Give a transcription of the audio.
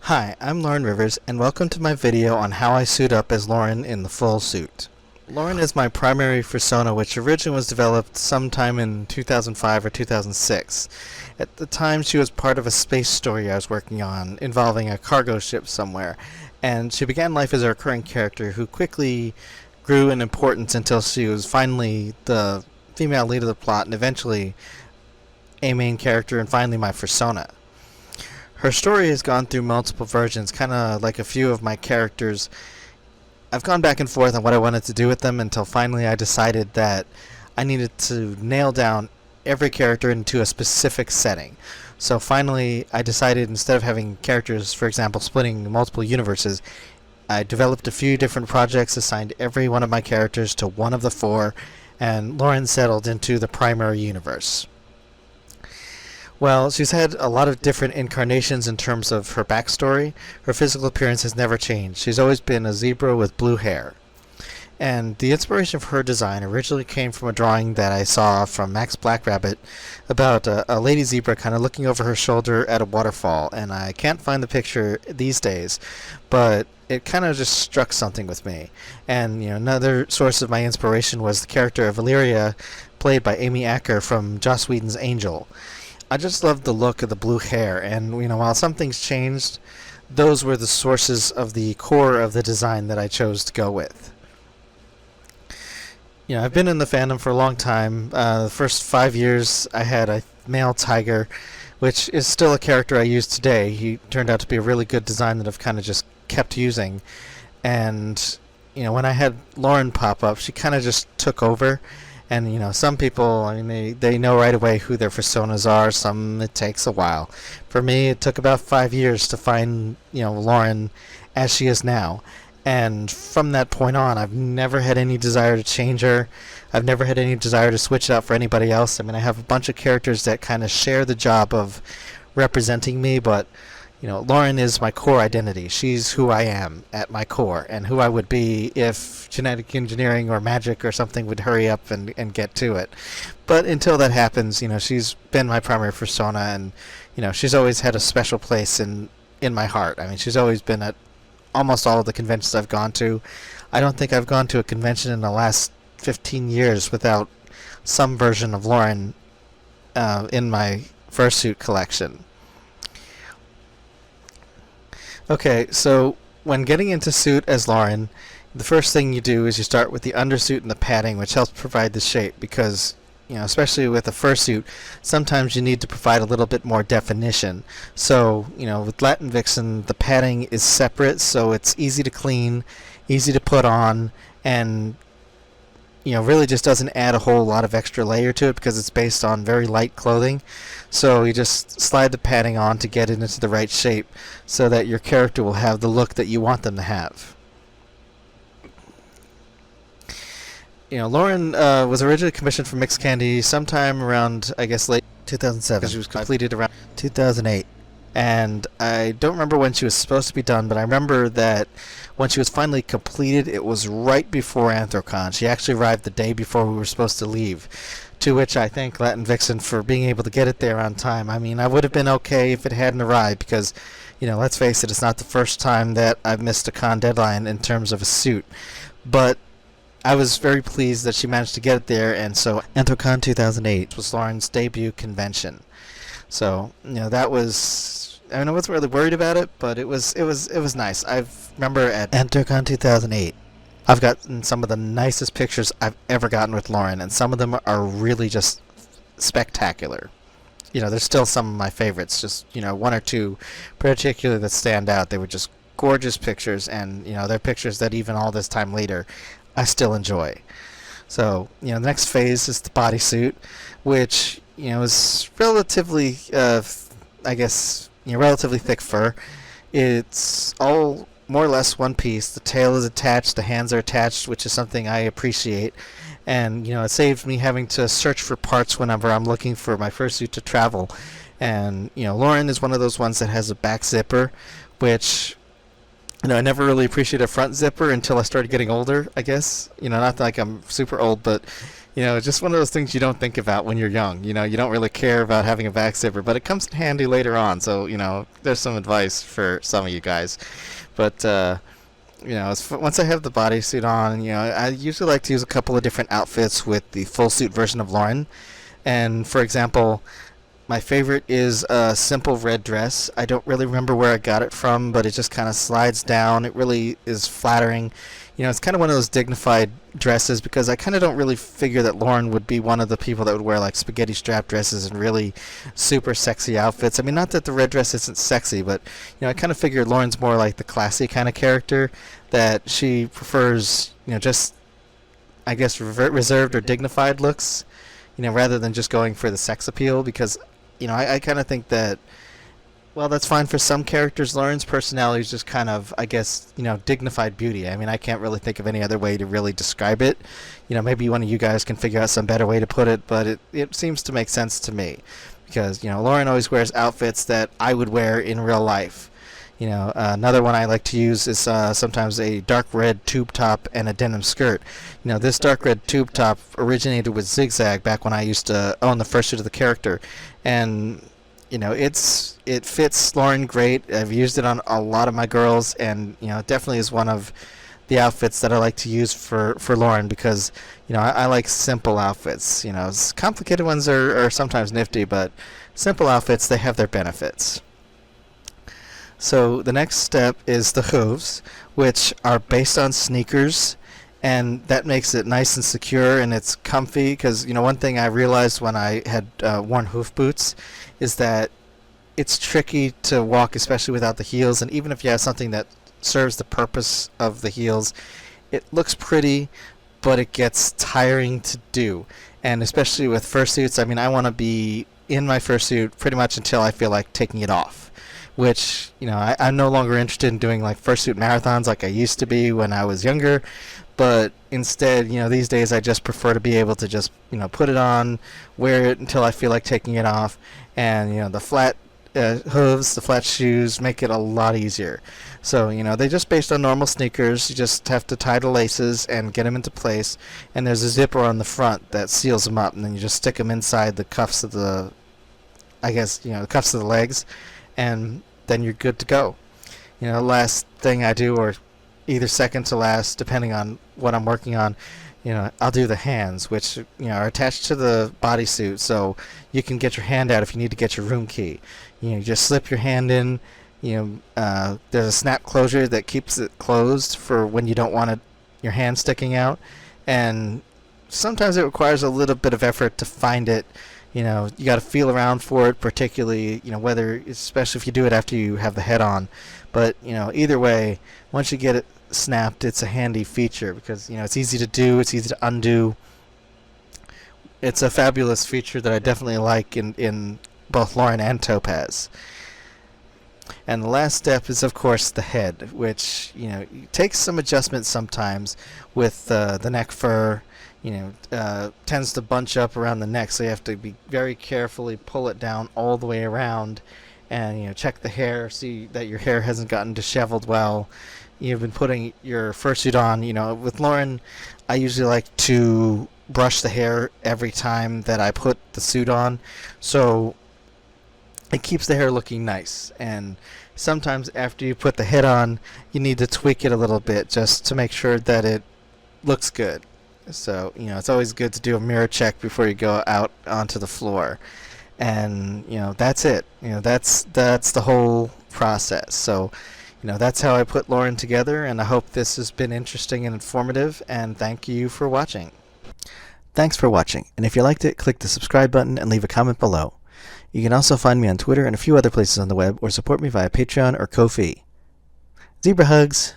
Hi, I'm Lauren Rivers, and welcome to my video on how I suit up as Lauren in the full suit. Lauren is my primary persona, which originally was developed sometime in 2005 or 2006. At the time, she was part of a space story I was working on, involving a cargo ship somewhere, and she began life as a recurring character who quickly grew in importance until she was finally the female lead of the plot and eventually a main character and finally my persona. Her story has gone through multiple versions, kind of like a few of my characters. I've gone back and forth on what I wanted to do with them until finally I decided that I needed to nail down every character into a specific setting. So finally I decided, instead of having characters, for example, splitting multiple universes, I developed a few different projects, assigned every one of my characters to one of the four, and Lauren settled into the primary universe. Well, she's had a lot of different incarnations in terms of her backstory. Her physical appearance has never changed. She's always been a zebra with blue hair. And the inspiration for her design originally came from a drawing that I saw from Max Blackrabbit about a lady zebra kind of looking over her shoulder at a waterfall. And I can't find the picture these days, but it kind of just struck something with me. And another source of my inspiration was the character of Illyria, played by Amy Acker from Joss Whedon's Angel. I just loved the look of the blue hair, and while some things changed, those were the sources of the core of the design that I chose to go with. I've been in the fandom for a long time. The first 5 years I had a male tiger, which is still a character I use today. He turned out to be a really good design that I've kind of just kept using. And when I had Lauren pop up, she kind of just took over. And some people, they know right away who their personas are. Some it takes a while. For me, it took about 5 years to find Lauren as she is now. And from that point on, I've never had any desire to change her. I've never had any desire to switch it out for anybody else. I have a bunch of characters that kind of share the job of representing me, but Lauren is my core identity. She's who I am at my core, and who I would be if genetic engineering or magic or something would hurry up and get to it. But until that happens, she's been my primary persona, and she's always had a special place in my heart. She's always been at almost all of the conventions I've gone to. I don't think I've gone to a convention in the last 15 years without some version of Lauren in my Fursuit collection. Okay, so when getting into suit as Lauren, the first thing you do is you start with the undersuit and the padding, which helps provide the shape, because especially with a fursuit, sometimes you need to provide a little bit more definition. So with Latin Vixen, the padding is separate, so it's easy to clean, easy to put on, and really just doesn't add a whole lot of extra layer to it because it's based on very light clothing. So you just slide the padding on to get it into the right shape so that your character will have the look that you want them to have. Lauren was originally commissioned for Mixed Candy sometime around, I guess, late 2007. She was completed around 2008. And I don't remember when she was supposed to be done, but I remember that when she was finally completed, it was right before Anthrocon. She actually arrived the day before we were supposed to leave, to which I thank Latin Vixen for being able to get it there on time. I would have been okay if it hadn't arrived because, let's face it, it's not the first time that I've missed a con deadline in terms of a suit. But I was very pleased that she managed to get it there, and so Anthrocon 2008 was Lauren's debut convention. So, that was... I wasn't really worried about it, but it was nice. I remember at Anthrocon 2008, I've gotten some of the nicest pictures I've ever gotten with Lauren, and some of them are really just spectacular. There's still some of my favorites, just, one or two particularly that stand out. They were just gorgeous pictures, and, they're pictures that even all this time later, I still enjoy. So, the next phase is the bodysuit, which, is relatively, relatively thick fur. It's all more or less one piece. The tail is attached, the hands are attached, which is something I appreciate. And, it saved me having to search for parts whenever I'm looking for my fursuit to travel. And, Lauren is one of those ones that has a back zipper, which, I never really appreciated a front zipper until I started getting older, I guess. Not like I'm super old, but, You know, just one of those things you don't think about when you're young. You know, you don't really care about having a back zipper, but it comes in handy later on. So, you know, there's some advice for some of you guys. But, you know, once I have the bodysuit on, you know, I usually like to use a couple of different outfits with the full suit version of Lauren. And, for example, my favorite is a simple red dress. I don't really remember where I got it from, but it just kind of slides down. It really is flattering. You know, it's kind of one of those dignified dresses because I kind of don't really figure that Lauren would be one of the people that would wear like spaghetti strap dresses and really super sexy outfits. I mean, not that the red dress isn't sexy, but you know, I kind of figure Lauren's more like the classy kind of character that she prefers, you know, just I guess reserved or dignified looks, you know, rather than just going for the sex appeal because you know, I kind of think that, well, that's fine for some characters. Lauren's personality is just kind of, I guess, you know, dignified beauty. I mean, I can't really think of any other way to really describe it. You know, maybe one of you guys can figure out some better way to put it, but it seems to make sense to me. Because, you know, Lauren always wears outfits that I would wear in real life. You know, another one I like to use is sometimes a dark red tube top and a denim skirt. You know, this dark red tube top originated with Zigzag back when I used to own the fursuit of the character, and you know, it fits Lauren great. I've used it on a lot of my girls, and you know, it definitely is one of the outfits that I like to use for Lauren because you know I like simple outfits. You know, complicated ones are sometimes nifty, but simple outfits, they have their benefits. So the next step is the hooves, which are based on sneakers, and that makes it nice and secure and it's comfy because, you know, one thing I realized when I had worn hoof boots is that it's tricky to walk, especially without the heels, and even if you have something that serves the purpose of the heels, it looks pretty, but it gets tiring to do. And especially with fursuits, I mean, I want to be in my fursuit pretty much until I feel like taking it off. Which, you know, I'm no longer interested in doing like fursuit marathons like I used to be when I was younger, but instead, you know, these days I just prefer to be able to just, you know, put it on, wear it until I feel like taking it off, and, you know, the flat hooves, the flat shoes make it a lot easier. So, you know, they're just based on normal sneakers. You just have to tie the laces and get them into place, and there's a zipper on the front that seals them up, and then you just stick them inside the cuffs of the, I guess, you know, the cuffs of the legs, and then you're good to go. You know, last thing I do, or either second to last, depending on what I'm working on, you know, I'll do the hands, which, you know, are attached to the bodysuit, so you can get your hand out if you need to get your room key. You know, you just slip your hand in. You know, there's a snap closure that keeps it closed for when you don't want it, your hand sticking out, and sometimes it requires a little bit of effort to find it. You know, you got to feel around for it, particularly, you know, whether, especially if you do it after you have the head on. But, you know, either way, once you get it snapped, it's a handy feature because, you know, it's easy to do, it's easy to undo. It's a fabulous feature that I definitely like in both Lauren and Topaz. And the last step is, of course, the head, which, you know, takes some adjustment sometimes with the neck fur. You know, tends to bunch up around the neck, so you have to be very carefully pull it down all the way around, and you know, check the hair, see that your hair hasn't gotten disheveled well. You've been putting your fursuit on. You know, with Lauren, I usually like to brush the hair every time that I put the suit on, so it keeps the hair looking nice. And sometimes after you put the head on, you need to tweak it a little bit just to make sure that it looks good. So, you know, it's always good to do a mirror check before you go out onto the floor. And, you know, that's it. You know, that's the whole process. So, you know, that's how I put Lauren together, and I hope this has been interesting and informative, and thank you for watching. Thanks for watching, and if you liked it, click the subscribe button and leave a comment below. You can also find me on Twitter and a few other places on the web, or support me via Patreon or Ko-fi. Zebra hugs!